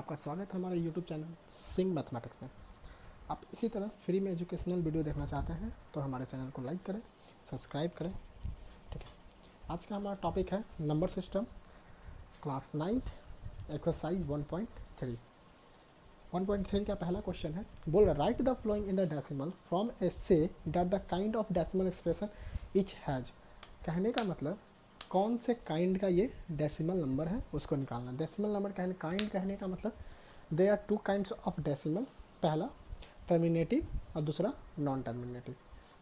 आपका स्वागत है हमारे यूट्यूब चैनल सिंग मैथमेटिक्स में। आप इसी तरह फ्री में एजुकेशनल वीडियो देखना चाहते हैं तो हमारे चैनल को लाइक करें, सब्सक्राइब करें। ठीक है, आज का हमारा टॉपिक है नंबर सिस्टम, क्लास 9 एक्सरसाइज 1.3। 1.3 का पहला क्वेश्चन है, बोल रहा write the flowing in the decimal from a से that the kind of decimal expression each has. कहने का मतलब कौन से काइंड का ये डेसिमल नंबर है उसको निकालना। डेसिमल नंबर काइंड कहने का मतलब they are two kinds of decimal, पहला टर्मिनेटिव और दूसरा नॉन टर्मिनेटिव।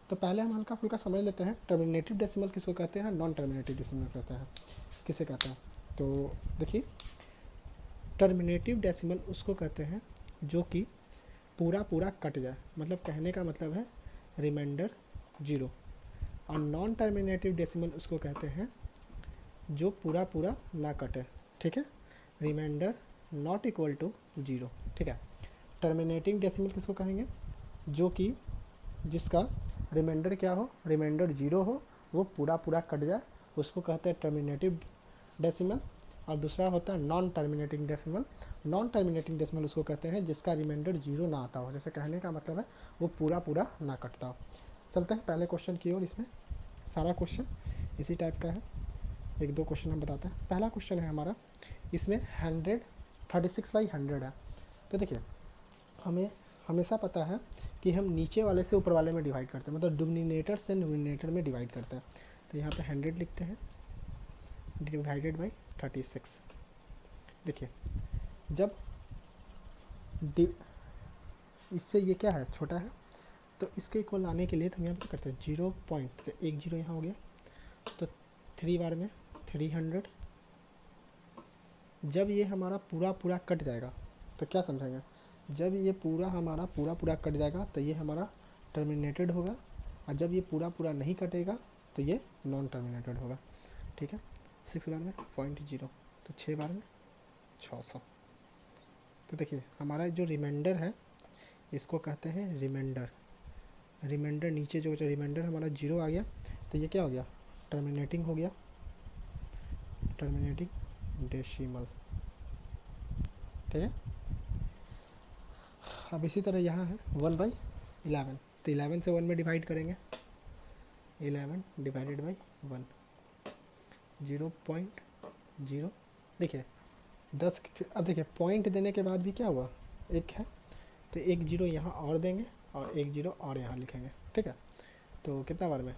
तो पहले हम हल्का फुल्का समझ लेते हैं टर्मिनेटिव डेसिमल किसको कहते हैं, नॉन टर्मिनेटिव डेसिमल कहते हैं, किसे कहते हैं। तो देखिए, टर्मिनेटिव डेसिमल उसको कहते हैं जो कि पूरा पूरा कट जाए, मतलब कहने का मतलब है रिमाइंडर 0। और नॉन टर्मिनेटिव डेसिमल उसको कहते हैं जो पूरा पूरा ना कटे। ठीक है, रिमाइंडर नॉट इक्वल टू 0। ठीक है, टर्मिनेटिंग डेसिमल किसको कहेंगे, जो कि जिसका रिमाइंडर क्या हो, रिमाइंडर 0 हो, वो पूरा पूरा कट जाए, उसको कहते हैं टर्मिनेटिव डेसिमल। और दूसरा होता है non terminating decimal. Non terminating decimal उसको कहते हैं जिसका रिमाइंडर 0 ना आता हो, जैसे कहने का मतलब है वो पूरा पूरा ना कटता हो। चलते हैं पहले क्वेश्चन की ओर। इसमें सारा क्वेश्चन इसी टाइप का है, एक दो क्वेश्चन हम बताते हैं। पहला क्वेश्चन है हमारा, इसमें 136/100 है। तो देखिए, हमें हमेशा पता है कि हम नीचे वाले से ऊपर वाले में डिवाइड करते हैं, मतलब डिनोमिनेटर से न्यूमरेटर में डिवाइड करते हैं। तो यहाँ पे 100 लिखते हैं डिवाइडेड बाई 36। देखिए, जब इससे ये क्या है, छोटा है, तो इसके इक्वल लाने के लिए तो हम यहाँ पे करते हैं 0 पॉइंट, तो 1 0 यहाँ हो गया, तो 3 बार में 300। जब ये हमारा पूरा पूरा कट जाएगा तो क्या समझेंगे, जब ये पूरा हमारा पूरा पूरा कट जाएगा तो ये हमारा टर्मिनेटेड होगा, और जब ये पूरा पूरा नहीं कटेगा तो ये नॉन टर्मिनेटेड होगा। ठीक है, 6 बार में 0.0, तो 6 बार में 600। तो देखिए, हमारा जो रिमाइंडर है इसको कहते हैं रिमाइंडर। रिमाइंडर नीचे जो रिमाइंडर हमारा 0 आ गया तो ये क्या हो गया, टर्मिनेटिंग हो गया, टर्मिनेटिंग डेसिमल। ठीक है, अब इसी तरह यहाँ है 1/11, तो 11 से 1 में डिवाइड करेंगे, 11 डिवाइडेड बाई 1, 0.0। देखिए 10, अब देखिए पॉइंट देने के बाद भी क्या हुआ, एक है, तो 1 0 यहाँ और देंगे और 1 0 और यहाँ लिखेंगे। ठीक है, तो कितना बार में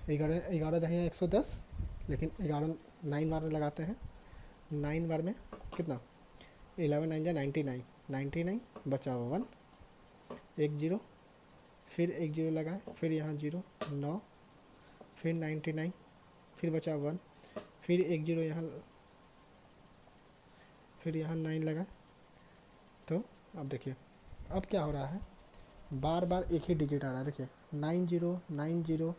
11 दहिया 110, लेकिन 11 9 बार में लगाते हैं, 9 बार में कितना, 11 9 जा 99, 99 बचा हुआ 1, 1 0, फिर 1 0 लगाए, फिर यहाँ 0 9, फिर 99, फिर बचा 1, फिर 1 0 यहाँ, फिर यहाँ 9 लगाए। तो अब देखिए, अब क्या हो रहा है, बार बार एक ही डिजिट आ रहा है। देखिए 9 0 9 0,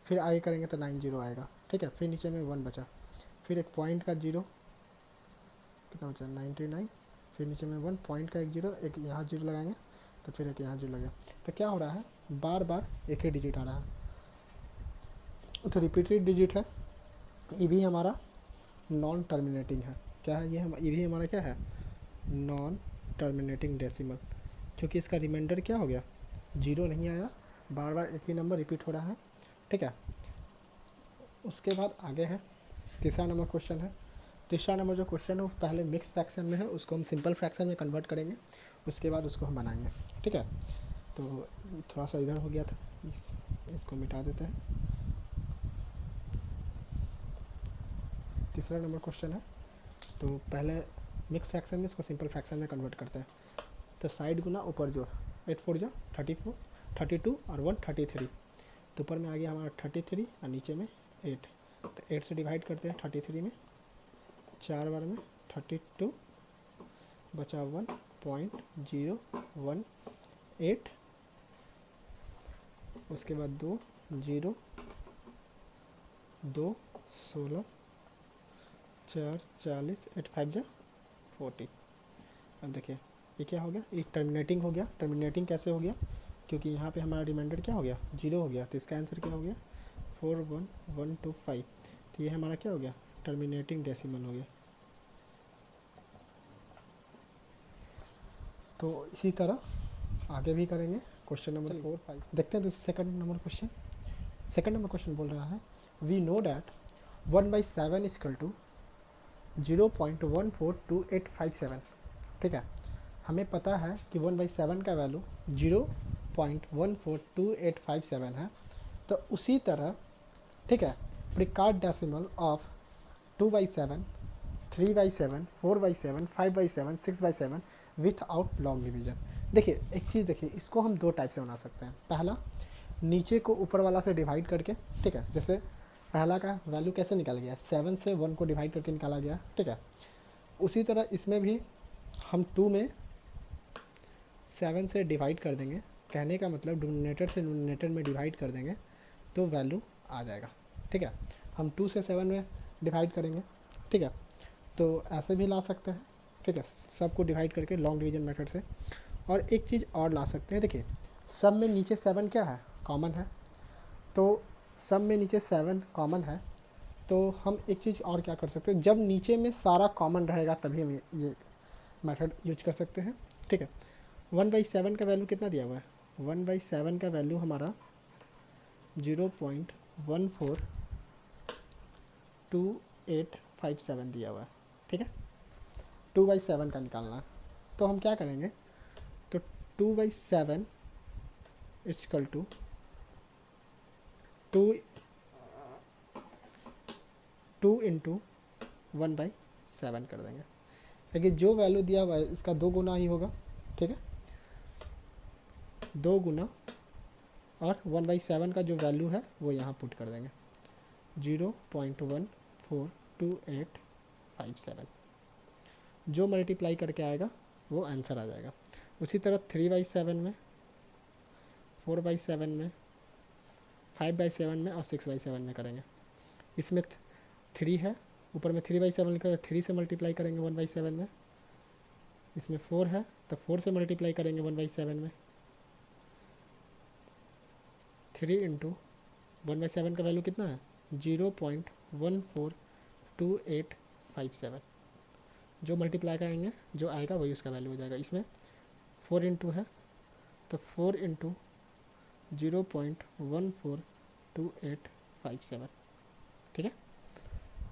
फिर आगे करेंगे तो 9 0 आएगा। ठीक है, फिर नीचे में 1 बचा, फिर एक पॉइंट का 0, कितना बचा 99, फिर नीचे में 1, पॉइंट का 1 0, एक यहाँ 0 लगाएंगे तो फिर एक यहाँ 0 लगेगा। तो क्या हो रहा है, बार बार एक ही डिजिट आ रहा है, तो रिपीटेड डिजिट है। ये भी हमारा नॉन टर्मिनेटिंग है। क्या है ये भी हमारा क्या है, नॉन टर्मिनेटिंग डेसिमल, क्योंकि इसका रिमाइंडर क्या हो गया, 0 नहीं आया, बार बार एक ही नंबर रिपीट हो रहा है। ठीक है, उसके बाद आगे है तीसरा नंबर क्वेश्चन है। तीसरा नंबर जो क्वेश्चन है वो पहले मिक्स फ्रैक्शन में है, उसको हम सिंपल फ्रैक्शन में कन्वर्ट करेंगे, उसके बाद उसको हम बनाएंगे। ठीक है, तो थोड़ा सा इधर हो गया था, इसको मिटा देते हैं। तीसरा नंबर क्वेश्चन है, तो पहले मिक्स फ्रैक्शन में इसको सिंपल फ्रैक्शन में कन्वर्ट करते हैं। तो साइड गुना ऊपर जोड़, 8 4 जा 34, 32 और 1 33, तो ऊपर में आ गया हमारा 33 और नीचे में 8। तो 8 से डिवाइड करते हैं 33 में, 4 बार में 32 बचा 1.018, उसके बाद 2 0 2 16 4 40, 8 5 जा 40। अब देखिए ये क्या हो गया, ये टर्मिनेटिंग हो गया। टर्मिनेटिंग कैसे हो गया, क्योंकि यहाँ पे हमारा रिमाइंडर क्या हो गया, 0 हो गया, तो इसका आंसर क्या हो गया 41125। तो ये हमारा क्या हो गया, टर्मिनेटिंग डेसिमल हो गया। तो इसी तरह आगे भी करेंगे। क्वेश्चन नंबर 4, 5 देखते हैं। तो सेकंड नंबर क्वेश्चन बोल रहा है we know that 1/7 equal to 0.142857। ठीक है, हमें पता है कि 1/7 का वैल्यू 0.142857 है। तो उसी तरह ठीक है, प्रिकॉर्ड decimal of 2/7, 3/7, 4/7, 5/7, 6/7 without long division. देखिए एक चीज़ देखिए, इसको हम दो टाइप से बना सकते हैं। पहला, नीचे को ऊपर वाला से डिवाइड करके, ठीक है, जैसे पहला का वैल्यू कैसे निकाला गया, 7 से 1 को डिवाइड करके निकाला गया। ठीक है, उसी तरह इसमें भी हम 2 में 7 से डिवाइड कर देंगे। कहने का मतलब डिनोमिनेटर से न्यूमरेटर में डिवाइड कर देंगे तो वैल्यू आ जाएगा। ठीक है, हम 2 से 7 में डिवाइड करेंगे। ठीक है, तो ऐसे भी ला सकते हैं। ठीक है, सबको डिवाइड करके लॉन्ग डिवीजन मेथड से। और एक चीज़ और ला सकते हैं, देखिए सब में नीचे 7 क्या है, कॉमन है। तो सब में नीचे 7 कॉमन है, तो हम एक चीज़ और क्या कर सकते हैं, जब नीचे में सारा कॉमन रहेगा तभी हम ये मेथड यूज कर सकते हैं। ठीक है, 1/7 का वैल्यू कितना दिया हुआ है, 1/7 का वैल्यू हमारा 0.142857 दिया हुआ है। ठीक है, 2/7 का निकालना है। तो हम क्या करेंगे, तो 2/7 इक्वल टू 2 इंटू 1/7 कर देंगे। लेकिन जो वैल्यू दिया हुआ है इसका 2 गुना ही होगा। ठीक है, 2 गुना और 1/7 का जो वैल्यू है वो यहाँ पुट कर देंगे, 0.142857। जो मल्टीप्लाई करके आएगा वो आंसर आ जाएगा। उसी तरह 3/7 में, 4/7 में, 5/7 में और 6/7 में करेंगे। इसमें 3 है, ऊपर में 3/7 लिखा है, 3 से मल्टीप्लाई करेंगे 1/7 में। इसमें 4 है तो 4 से मल्टीप्लाई करेंगे 1/7 में। 3 इंटू 1/7 का वैल्यू कितना है, 0.142857। जो मल्टीप्लाई करेंगे जो आएगा वही उसका वैल्यू हो जाएगा। इसमें 4 इंटू है तो 4 इंटू 0.142857। ठीक है,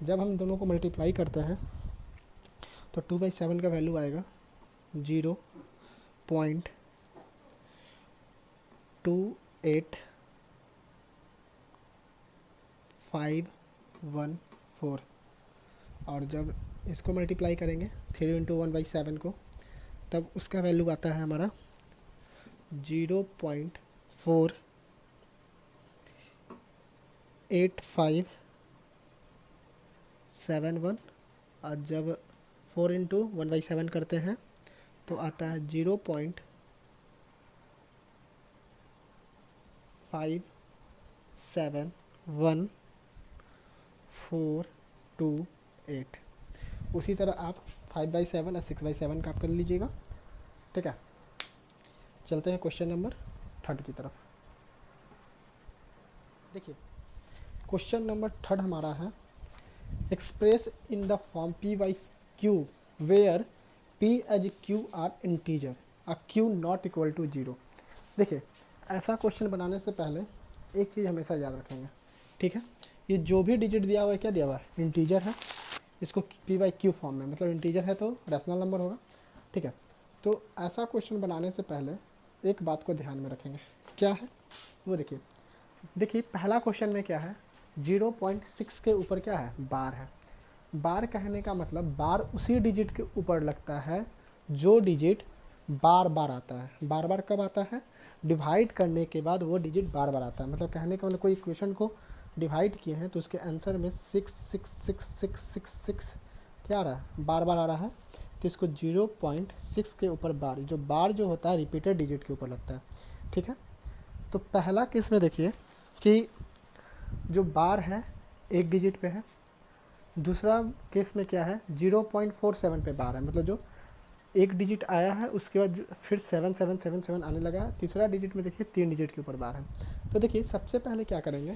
जब हम दोनों को मल्टीप्लाई करते हैं तो 2/7 का वैल्यू आएगा 0.28514। और जब इसको मल्टीप्लाई करेंगे 3 इंटू 1/7 को, तब उसका वैल्यू आता है हमारा 0.48571। और जब 4 इंटू 1/7 करते हैं तो आता है 0.571428। उसी तरह आप 5/7 और 6/7 का आप कर लीजिएगा। ठीक है, चलते हैं क्वेश्चन नंबर 3 की तरफ। देखिए क्वेश्चन नंबर 3 हमारा है express in the form P/Q where P as Q are integer और Q नॉट इक्वल टू 0। देखिए ऐसा क्वेश्चन बनाने से पहले एक चीज़ हमेशा याद रखेंगे। ठीक है, ये जो भी डिजिट दिया हुआ है क्या दिया हुआ है, इंटीजर है। इसको P/Q फॉर्म में, मतलब इंटीजर है तो रैशनल नंबर होगा। ठीक है, तो ऐसा क्वेश्चन बनाने से पहले एक बात को ध्यान में रखेंगे, क्या है वो देखिए पहला क्वेश्चन में क्या है, 0.6 के ऊपर क्या है, बार है। बार कहने का मतलब बार उसी डिजिट के ऊपर लगता है जो डिजिट बार बार आता है। बार बार कब आता है, डिवाइड करने के बाद वो डिजिट बार बार आता है। मतलब कहने का मतलब कोई इक्वेशन को डिवाइड किए हैं तो उसके आंसर में 6 क्या आ रहा है, बार बार आ रहा है। तो इसको 0.6 के ऊपर बार, जो बार जो होता है रिपीटेड डिजिट के ऊपर लगता है। ठीक है, तो पहला केस में देखिए कि जो बार है एक डिजिट पे है। दूसरा केस में क्या है, 0.47 पे बार है, मतलब जो एक डिजिट आया है उसके बाद फिर 7777 आने लगा है। तीसरा डिजिट में देखिए 3 डिजिट के ऊपर बार है। तो देखिए सबसे पहले क्या करेंगे,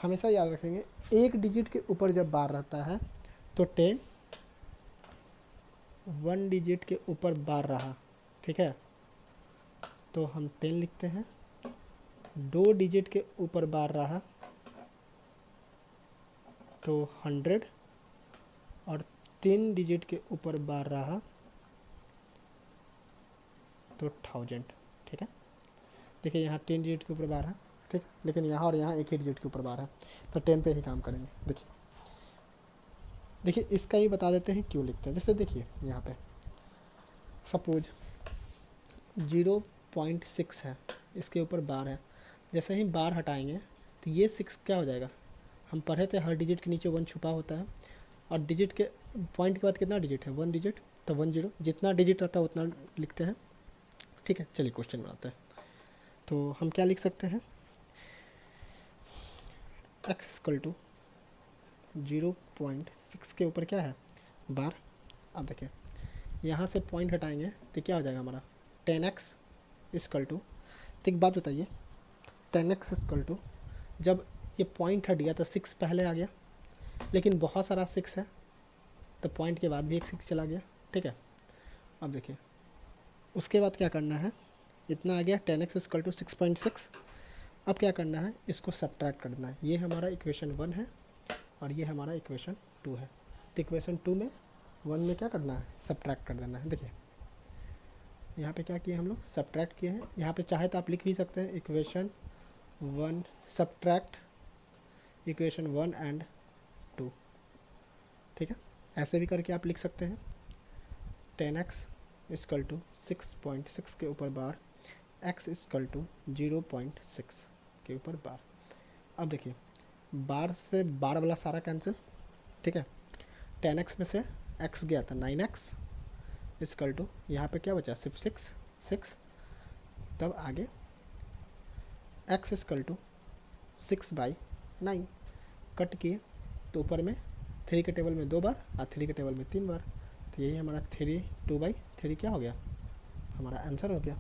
हमेशा याद रखेंगे एक डिजिट के ऊपर जब बार रहता है तो 10, 1 डिजिट के ऊपर बार रहा। ठीक है, तो हम 10 लिखते हैं। 2 डिजिट के ऊपर बार रहा तो 100, और 3 डिजिट के ऊपर बार रहा तो 1000। ठीक है, देखिए यहाँ 3 डिजिट के ऊपर बार है, ठीक, लेकिन यहाँ और यहाँ एक ही डिजिट के ऊपर बार है, तो 10 पे ही काम करेंगे। देखिए इसका ही बता देते हैं क्यों लिखते हैं। जैसे देखिए यहाँ पे सपोज 0.6 है, इसके ऊपर बार है, जैसे ही बार हटाएंगे तो ये 6 क्या हो जाएगा, हम पढ़े थे हर डिजिट के नीचे 1 छुपा होता है, और डिजिट के पॉइंट के बाद कितना डिजिट है, 1 डिजिट, तो 10, जितना डिजिट रहता है उतना लिखते हैं। ठीक है, चलिए क्वेश्चन बनाते हैं। तो हम क्या लिख सकते हैं, x = 0.6 के ऊपर क्या है, बार। अब देखिए यहाँ से पॉइंट हटाएंगे तो क्या हो जाएगा हमारा 10x = तो एक बात बताइए, 10x = जब ये पॉइंट हट गया तो 6 पहले आ गया, लेकिन बहुत सारा 6 है तो पॉइंट के बाद भी एक 6 चला गया। ठीक है, अब देखिए उसके बाद क्या करना है, इतना आ गया 10x = 6.6। अब क्या करना है, इसको सब्ट्रैक्ट करना है। ये हमारा इक्वेशन 1 है और ये हमारा इक्वेशन 2 है। तो इक्वेशन 2 में 1 में क्या करना है, सब्ट्रैक्ट कर देना है। देखिए यहाँ पे क्या किए हम लोग, सब्ट्रैक्ट किए हैं। यहाँ पे चाहे तो आप लिख भी सकते हैं इक्वेशन 1 सब्ट्रैक्ट इक्वेशन 1 एंड 2। ठीक है, ऐसे भी करके आप लिख सकते हैं। 10x = 6.6 के ऊपर बार, x = 0.6 के ऊपर बार। अब देखिए बार से बार वाला सारा कैंसिल। ठीक है, 10x में से x गया था 9x = यहाँ पे क्या बचा, सिर्फ 6। तब आगे x = 6/9 कट किए तो ऊपर में 3 के टेबल में 2 बार और 3 के टेबल में 3 बार, तो यही हमारा 2/3 क्या हो गया, हमारा आंसर हो गया।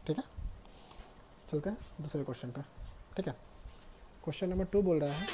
ठीक है, चलते हैं दूसरे क्वेश्चन पे। ठीक है, क्वेश्चन नंबर 2 बोल रहा है